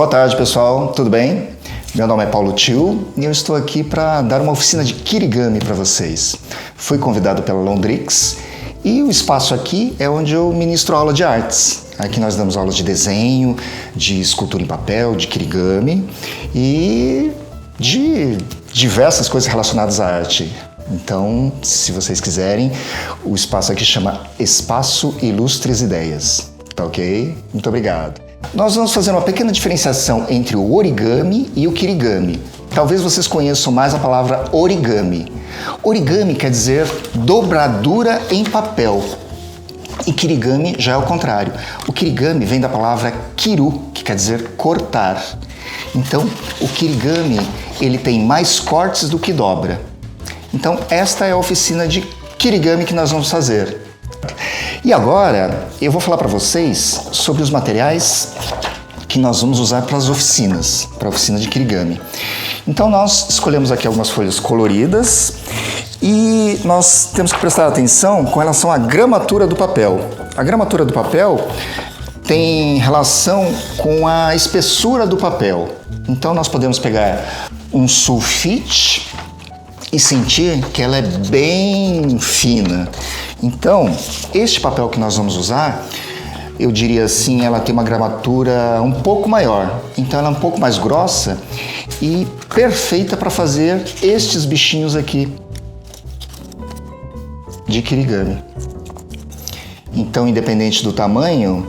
Boa tarde, pessoal. Tudo bem? Meu nome é Paulo Tio e eu estou aqui para dar uma oficina de Kirigami para vocês. Fui convidado pela Londrix e o espaço aqui é onde eu ministro aula de artes. Aqui nós damos aula de desenho, de escultura em papel, de Kirigami e de diversas coisas relacionadas à arte. Então, se vocês quiserem, o espaço aqui chama Espaço Ilustres Ideias. Tá ok? Muito obrigado. Nós vamos fazer uma pequena diferenciação entre o origami e o kirigami. Talvez vocês conheçam mais a palavra origami. Origami quer dizer dobradura em papel. E kirigami já é o contrário. O kirigami vem da palavra kiru, que quer dizer cortar. Então, o kirigami, ele tem mais cortes do que dobra. Então, esta é a oficina de kirigami que nós vamos fazer. E agora, eu vou falar para vocês sobre os materiais que nós vamos usar para as oficinas, para a oficina de Kirigami. Então, nós escolhemos aqui algumas folhas coloridas e nós temos que prestar atenção com relação à gramatura do papel. A gramatura do papel tem relação com a espessura do papel. Então, nós podemos pegar um sulfite e sentir que ela é bem fina. Então, este papel que nós vamos usar, eu diria assim, ela tem uma gramatura um pouco maior. Então, ela é um pouco mais grossa e perfeita para fazer estes bichinhos aqui de Kirigami. Então, independente do tamanho,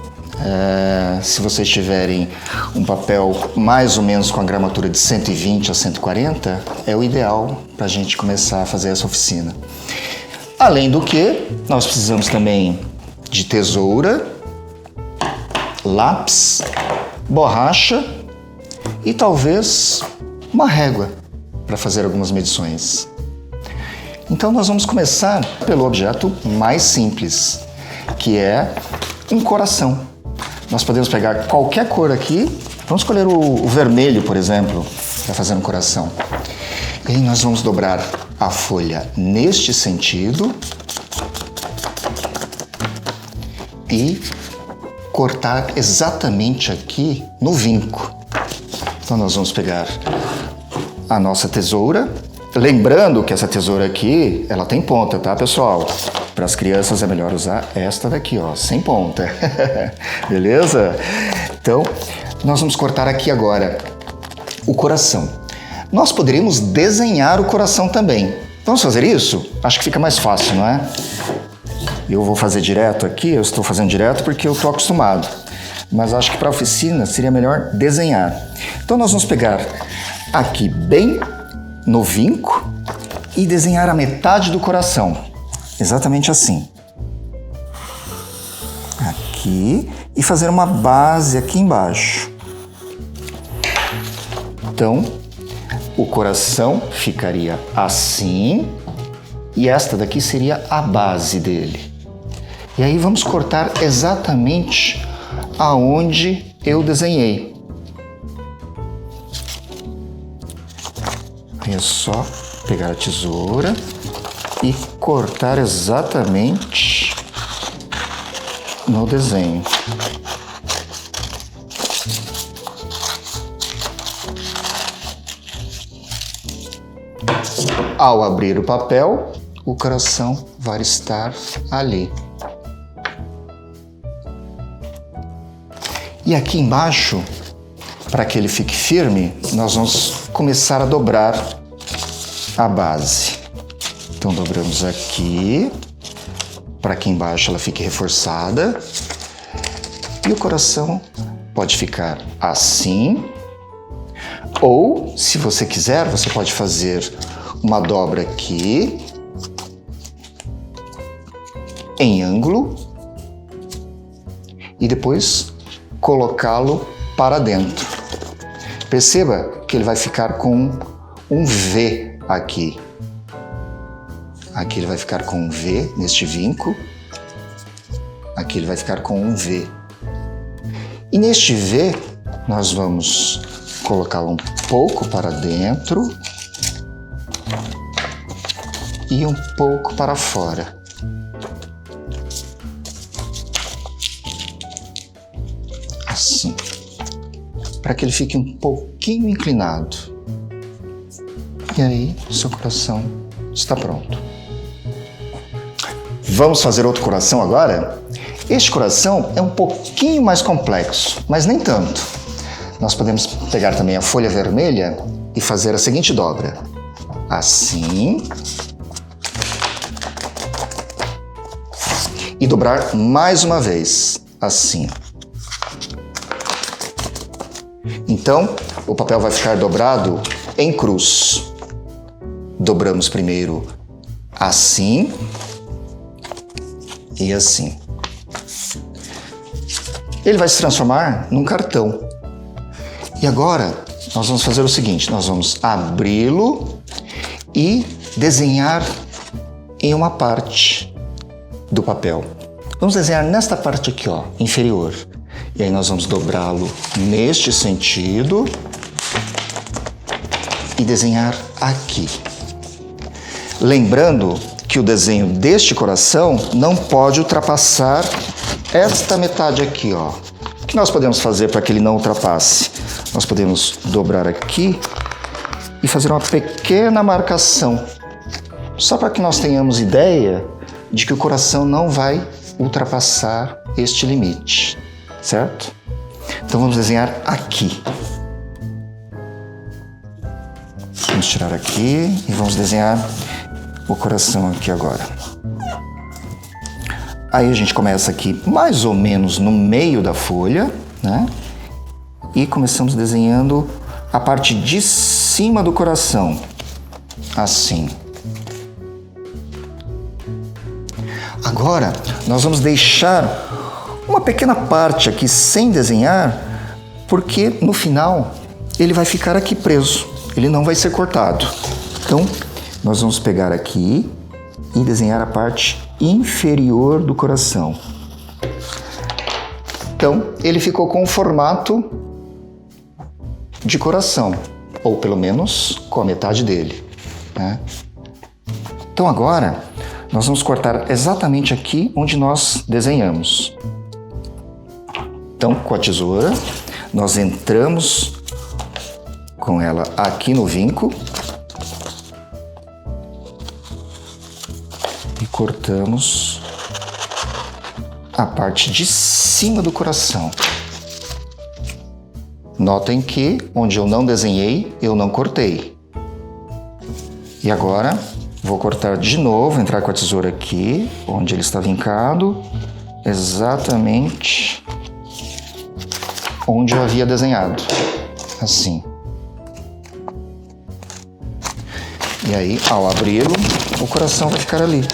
se vocês tiverem um papel mais ou menos com a gramatura de 120 a 140, é o ideal para a gente começar a fazer essa oficina. Além do que, nós precisamos também de tesoura, lápis, borracha e talvez uma régua para fazer algumas medições. Então nós vamos começar pelo objeto mais simples, que é um coração. Nós podemos pegar qualquer cor aqui, vamos escolher o vermelho, por exemplo, para fazer um coração. E aí nós vamos dobrar a folha neste sentido e cortar exatamente aqui no vinco. Então nós vamos pegar a nossa tesoura, lembrando que essa tesoura aqui, ela tem ponta, tá, pessoal? Para as crianças é melhor usar esta daqui, ó, sem ponta. Beleza? Então, nós vamos cortar aqui agora o coração. Nós poderíamos desenhar o coração também. Vamos fazer isso? Acho que fica mais fácil, não é? Eu vou fazer direto aqui, eu estou fazendo direto porque eu estou acostumado. Mas acho que para a oficina seria melhor desenhar. Então nós vamos pegar aqui bem no vinco e desenhar a metade do coração. Exatamente assim. Aqui. E fazer uma base aqui embaixo. Então, o coração ficaria assim e esta daqui seria a base dele. E aí vamos cortar exatamente aonde eu desenhei. Aí é só pegar a tesoura e cortar exatamente no desenho. Ao abrir o papel, o coração vai estar ali. E aqui embaixo, para que ele fique firme, nós vamos começar a dobrar a base. Então dobramos aqui, para que embaixo ela fique reforçada. E o coração pode ficar assim. Ou, se você quiser, você pode fazer uma dobra aqui, em ângulo, e depois colocá-lo para dentro. Perceba que ele vai ficar com um V aqui. Aqui ele vai ficar com um V neste vinco. Aqui ele vai ficar com um V. E neste V, nós vamos colocá-lo um pouco para dentro e um pouco para fora. assim. para que ele fique um pouquinho inclinado. E aí, seu coração está pronto. Vamos fazer outro coração agora? Este coração é um pouquinho mais complexo, mas nem tanto. Nós podemos pegar também a folha vermelha e fazer a seguinte dobra. Assim. E dobrar mais uma vez, assim. Então, o papel vai ficar dobrado em cruz. Dobramos primeiro assim e assim. Ele vai se transformar num cartão. E agora, nós vamos fazer o seguinte, nós vamos abri-lo e desenhar em uma parte do papel. Vamos desenhar nesta parte aqui, ó, inferior. E aí nós vamos dobrá-lo neste sentido e desenhar aqui. Lembrando que o desenho deste coração não pode ultrapassar esta metade aqui, ó. O que nós podemos fazer para que ele não ultrapasse? Nós podemos dobrar aqui e fazer uma pequena marcação, só para que nós tenhamos ideia de que o coração não vai ultrapassar este limite, certo? Então vamos desenhar aqui. Vamos tirar aqui e vamos desenhar o coração aqui agora. Aí a gente começa aqui mais ou menos no meio da folha, né? E começamos desenhando a parte de cima do coração, assim. Agora, nós vamos deixar uma pequena parte aqui sem desenhar, porque no final ele vai ficar aqui preso, ele não vai ser cortado. Então, nós vamos pegar aqui e desenhar a parte inferior do coração. Então, ele ficou com o formato de coração, ou pelo menos com a metade dele, né? Então agora, nós vamos cortar exatamente aqui onde nós desenhamos. Então, com a tesoura, nós entramos com ela aqui no vinco e cortamos a parte de cima do coração. Notem que onde eu não desenhei, eu não cortei. E agora vou cortar de novo, entrar com a tesoura aqui, onde ele está vincado, exatamente onde eu havia desenhado, assim. E aí, ao abri-lo, o coração vai ficar ali.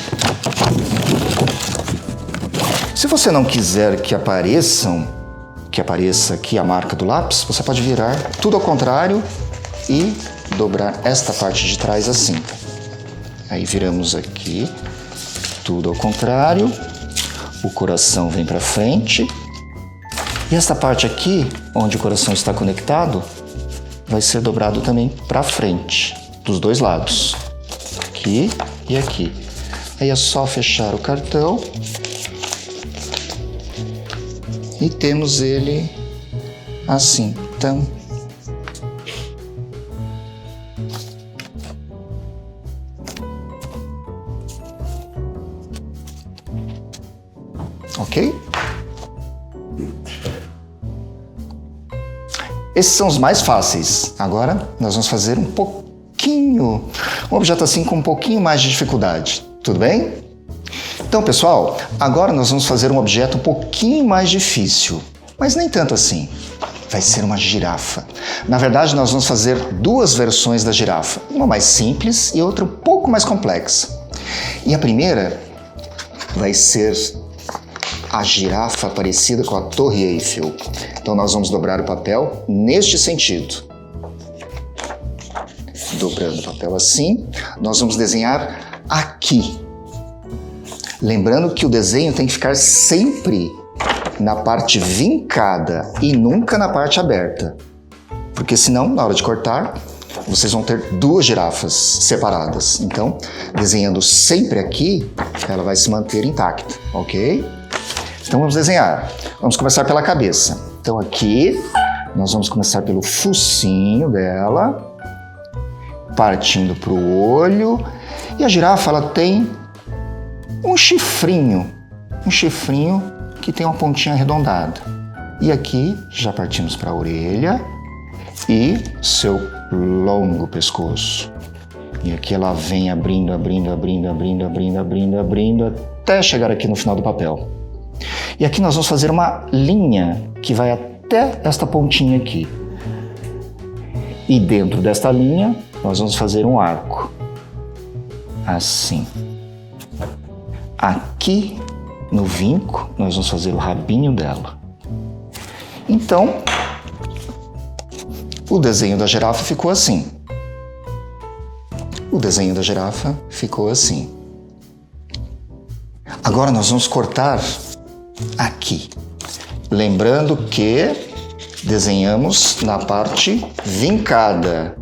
Se você não quiser que apareça aqui a marca do lápis, você pode virar tudo ao contrário e dobrar esta parte de trás assim. Aí viramos aqui, tudo ao contrário, o coração vem para frente. E esta parte aqui, onde o coração está conectado, vai ser dobrado também para frente, dos dois lados, aqui e aqui. Aí é só fechar o cartão e temos ele assim. Então, ok? Esses são os mais fáceis. Agora nós vamos fazer um objeto assim com um pouquinho mais de dificuldade. Tudo bem? Então, pessoal, agora nós vamos fazer um objeto um pouquinho mais difícil, mas nem tanto assim. Vai ser uma girafa. Na verdade, nós vamos fazer duas versões da girafa, uma mais simples e outra um pouco mais complexa. E a primeira vai ser a girafa parecida com a Torre Eiffel. Então nós vamos dobrar o papel neste sentido. Dobrando o papel assim, nós vamos desenhar aqui. Lembrando que o desenho tem que ficar sempre na parte vincada e nunca na parte aberta. Porque senão, na hora de cortar, vocês vão ter duas girafas separadas. Então, desenhando sempre aqui, ela vai se manter intacta, ok? Então vamos desenhar. Vamos começar pela cabeça. Então aqui, nós vamos começar pelo focinho dela, partindo para o olho. E a girafa, ela tem um chifrinho que tem uma pontinha arredondada. E aqui já partimos para a orelha e seu longo pescoço. E aqui ela vem abrindo, até chegar aqui no final do papel. E aqui nós vamos fazer uma linha que vai até esta pontinha aqui. E dentro desta linha, nós vamos fazer um arco. Assim. Aqui no vinco, nós vamos fazer o rabinho dela. Então, o desenho da girafa ficou assim. Agora nós vamos cortar aqui. Lembrando que desenhamos na parte vincada.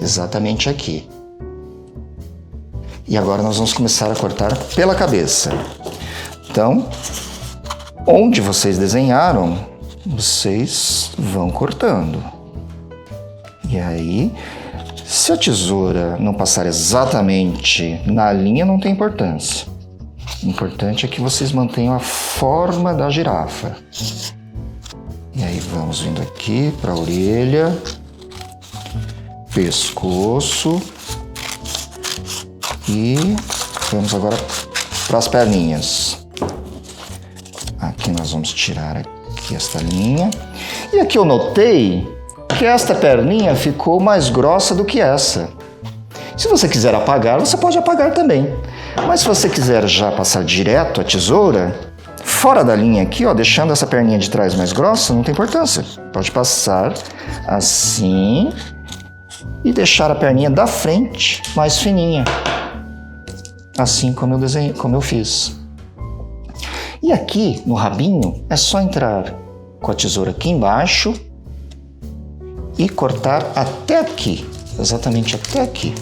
Exatamente aqui. E agora nós vamos começar a cortar pela cabeça. Então, onde vocês desenharam, vocês vão cortando. E aí, se a tesoura não passar exatamente na linha, não tem importância. O importante é que vocês mantenham a forma da girafa. E aí vamos vindo aqui para a orelha, pescoço e vamos agora para as perninhas. Aqui nós vamos tirar aqui esta linha. E aqui eu notei que esta perninha ficou mais grossa do que essa. Se você quiser apagar, você pode apagar também. Mas se você quiser já passar direto a tesoura, fora da linha aqui, ó, deixando essa perninha de trás mais grossa, não tem importância. Pode passar assim e deixar a perninha da frente mais fininha. Assim como eu desenhei, como eu fiz. E aqui no rabinho é só entrar com a tesoura aqui embaixo e cortar até aqui, exatamente até aqui.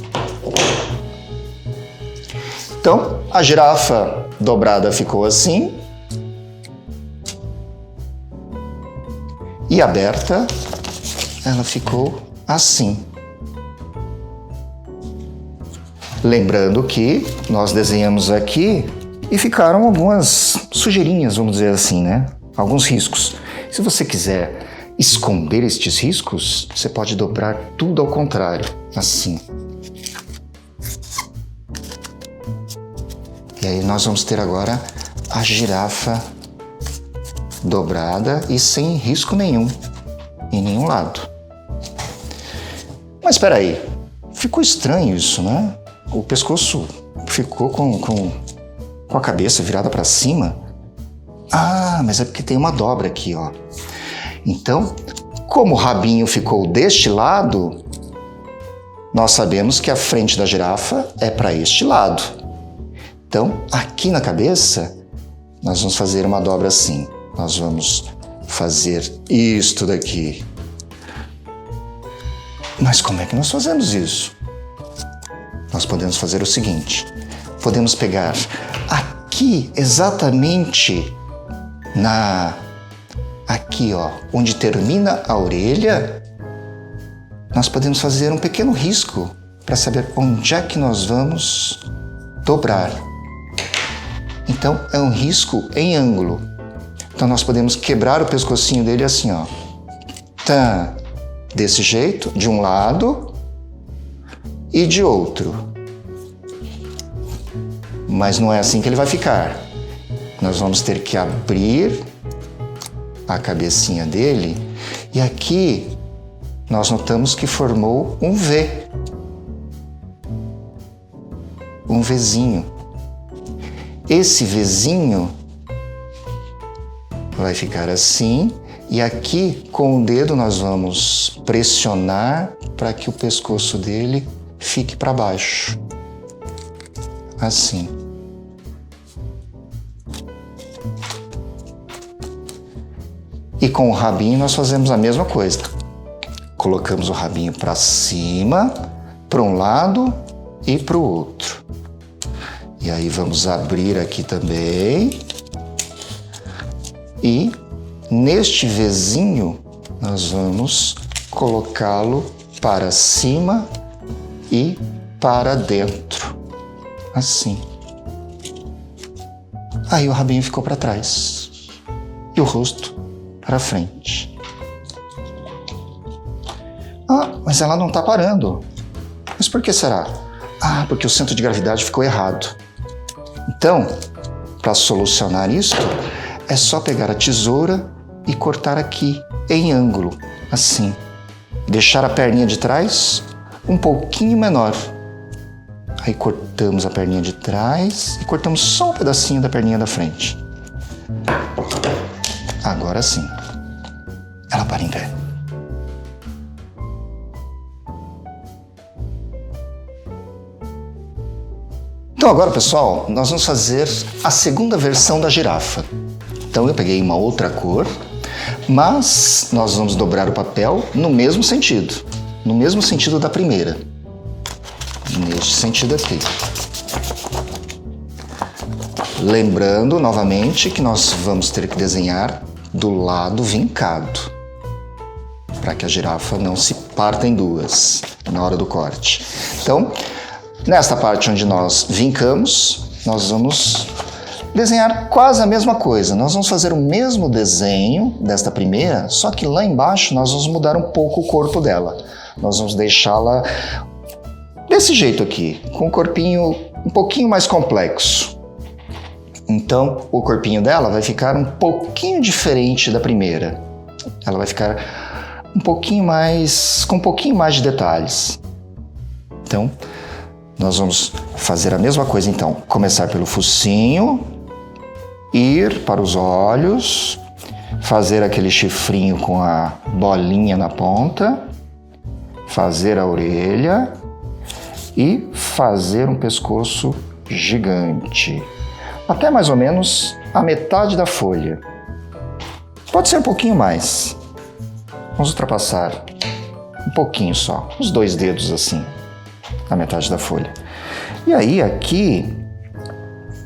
Então, a girafa dobrada ficou assim. E aberta, ela ficou assim. Lembrando que nós desenhamos aqui e ficaram algumas sujeirinhas, vamos dizer assim, né? Alguns riscos. Se você quiser esconder estes riscos, você pode dobrar tudo ao contrário, assim. E aí nós vamos ter agora a girafa dobrada e sem risco nenhum, em nenhum lado. Mas espera aí, ficou estranho isso, né? O pescoço ficou com a cabeça virada para cima. Ah, mas é porque tem uma dobra aqui, ó. Então, como o rabinho ficou deste lado, nós sabemos que a frente da girafa é para este lado. Então, aqui na cabeça, nós vamos fazer uma dobra assim. Nós vamos fazer isto daqui. Mas como é que nós fazemos isso? Nós podemos fazer o seguinte. Podemos pegar aqui, exatamente aqui, ó, onde termina a orelha, nós podemos fazer um pequeno risco para saber onde é que nós vamos dobrar. Então, é um risco em ângulo. Então, nós podemos quebrar o pescocinho dele assim, ó. Tá, desse jeito, de um lado e de outro. Mas não é assim que ele vai ficar. Nós vamos ter que abrir a cabecinha dele e aqui nós notamos que formou um V. Um Vzinho. Esse Vzinho vai ficar assim e aqui com o dedo nós vamos pressionar para que o pescoço dele fique para baixo. Assim. E com o rabinho nós fazemos a mesma coisa. Colocamos o rabinho para cima, para um lado e para o outro. E aí vamos abrir aqui também. E neste Vzinho nós vamos colocá-lo para cima e para dentro, assim. Aí o rabinho ficou para trás e o rosto para frente. Ah, mas ela não está parando. Mas por que será? Ah, porque o centro de gravidade ficou errado. Então, para solucionar isso, é só pegar a tesoura e cortar aqui, em ângulo, assim. Deixar a perninha de trás um pouquinho menor. Aí cortamos a perninha de trás e cortamos só um pedacinho da perninha da frente. Agora sim, ela para em pé. Então agora, pessoal, nós vamos fazer a segunda versão da girafa. Então eu peguei uma outra cor, mas nós vamos dobrar o papel no mesmo sentido da primeira. Neste sentido aqui. Lembrando novamente que nós vamos ter que desenhar do lado vincado, para que a girafa não se parta em duas na hora do corte. Então, nesta parte onde nós vincamos, nós vamos desenhar quase a mesma coisa. Nós vamos fazer o mesmo desenho desta primeira, só que lá embaixo nós vamos mudar um pouco o corpo dela. Nós vamos deixá-la desse jeito aqui, com um corpinho um pouquinho mais complexo. Então, o corpinho dela vai ficar um pouquinho diferente da primeira. Ela vai ficar um pouquinho mais, com um pouquinho mais de detalhes. Então, nós vamos fazer a mesma coisa, então. Começar pelo focinho, ir para os olhos, fazer aquele chifrinho com a bolinha na ponta, fazer a orelha e fazer um pescoço gigante. Até mais ou menos a metade da folha. Pode ser um pouquinho mais. Vamos ultrapassar um pouquinho só, uns 2 dedos assim, a metade da folha. E aí aqui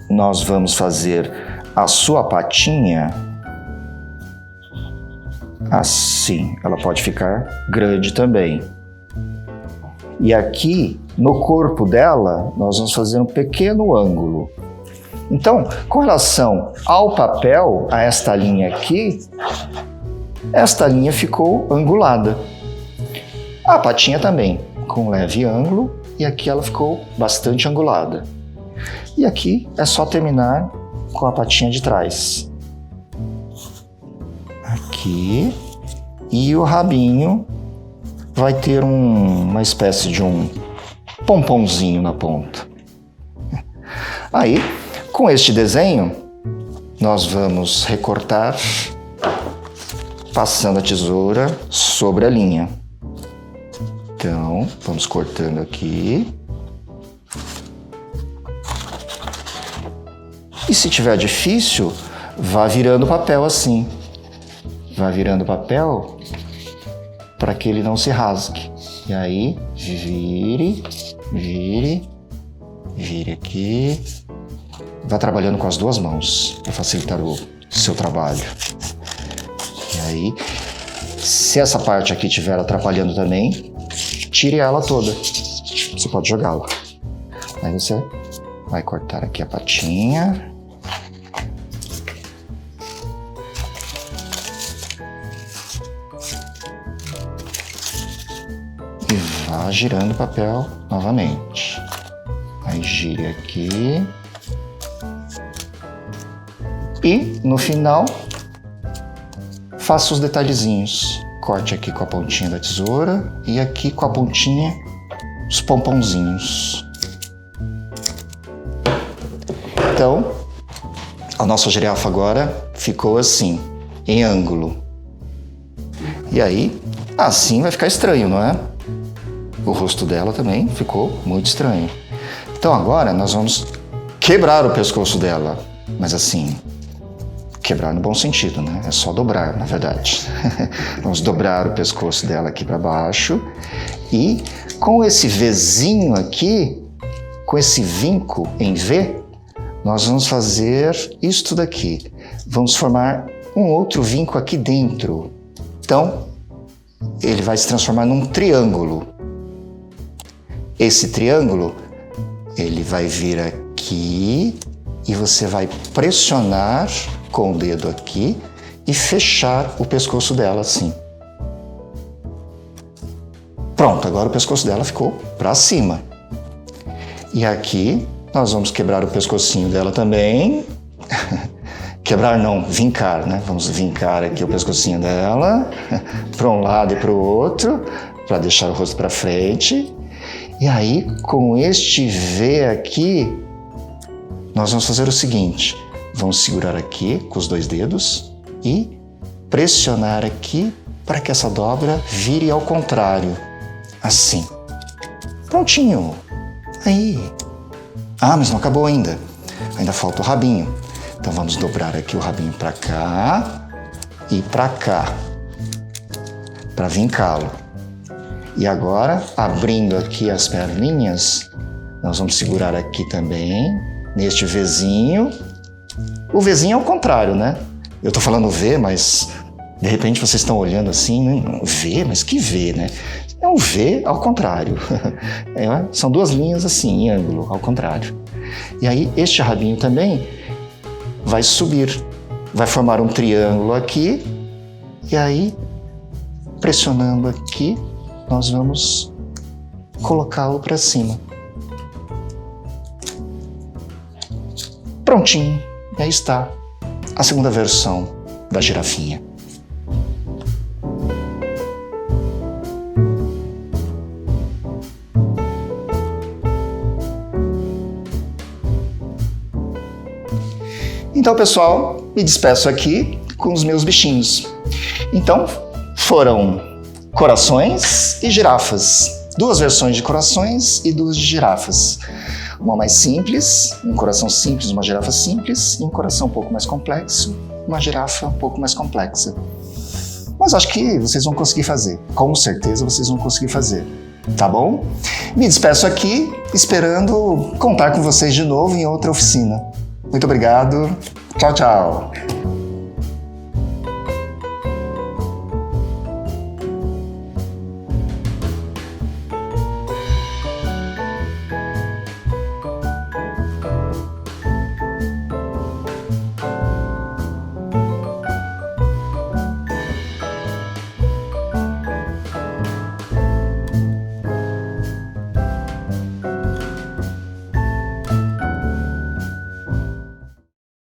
nós vamos fazer a sua patinha assim. Ela pode ficar grande também. E aqui no corpo dela nós vamos fazer um pequeno ângulo. Então, com relação ao papel, a esta linha aqui, esta linha ficou angulada. A patinha também, com um leve ângulo, e aqui ela ficou bastante angulada. E aqui é só terminar com a patinha de trás. Aqui. E o rabinho vai ter uma espécie de um pomponzinho na ponta. Aí, com este desenho, nós vamos recortar passando a tesoura sobre a linha. Então, vamos cortando aqui. E se tiver difícil, vá virando o papel assim. Vá virando o papel para que ele não se rasgue. E aí, vire, vire, vire aqui. Vá trabalhando com as 2 mãos para facilitar o seu trabalho. E aí, se essa parte aqui estiver atrapalhando também, tire ela toda. Você pode jogá-la. Aí você vai cortar aqui a patinha. E vá girando o papel novamente. Aí gire aqui. E, no final, faça os detalhezinhos. Corte aqui com a pontinha da tesoura e aqui com a pontinha os pomponzinhos. Então, a nossa girafa agora ficou assim, em ângulo. E aí, assim vai ficar estranho, não é? O rosto dela também ficou muito estranho. Então agora nós vamos quebrar o pescoço dela, mas assim... Quebrar no bom sentido, né? É só dobrar, na verdade. Vamos dobrar o pescoço dela aqui para baixo. E com esse Vzinho aqui, com esse vinco em V, nós vamos fazer isto daqui. Vamos formar um outro vinco aqui dentro. Então, ele vai se transformar num triângulo. Esse triângulo, ele vai vir aqui e você vai pressionar com o dedo aqui e fechar o pescoço dela assim. Pronto, agora o pescoço dela ficou para cima. E aqui nós vamos quebrar o pescocinho dela também. Quebrar não, vincar, né? Vamos vincar aqui o pescocinho dela para um lado e para o outro, para deixar o rosto para frente. E aí, com este V aqui, nós vamos fazer o seguinte. Vamos segurar aqui com os 2 dedos e pressionar aqui para que essa dobra vire ao contrário. Assim. Prontinho. Aí. Ah, mas não acabou ainda. Ainda falta o rabinho. Então vamos dobrar aqui o rabinho para cá e para cá, para vincá-lo. E agora, abrindo aqui as perninhas, nós vamos segurar aqui também, neste Vzinho. O Vzinho é o contrário, né? Eu tô falando V, mas de repente vocês estão olhando assim, V? Mas que V, né? É um V ao contrário. São 2 linhas assim, em ângulo, ao contrário. E aí, este rabinho também vai subir, vai formar um triângulo aqui, e aí, pressionando aqui, nós vamos colocá-lo para cima. Prontinho, e aí está a segunda versão da girafinha. Então, pessoal, me despeço aqui com os meus bichinhos. Então, foram corações e girafas. 2 versões de corações e 2 de girafas. Uma mais simples, um coração simples, uma girafa simples, e um coração um pouco mais complexo, uma girafa um pouco mais complexa. Mas acho que vocês vão conseguir fazer. Com certeza vocês vão conseguir fazer. Tá bom? Me despeço aqui, esperando contar com vocês de novo em outra oficina. Muito obrigado. Tchau, tchau.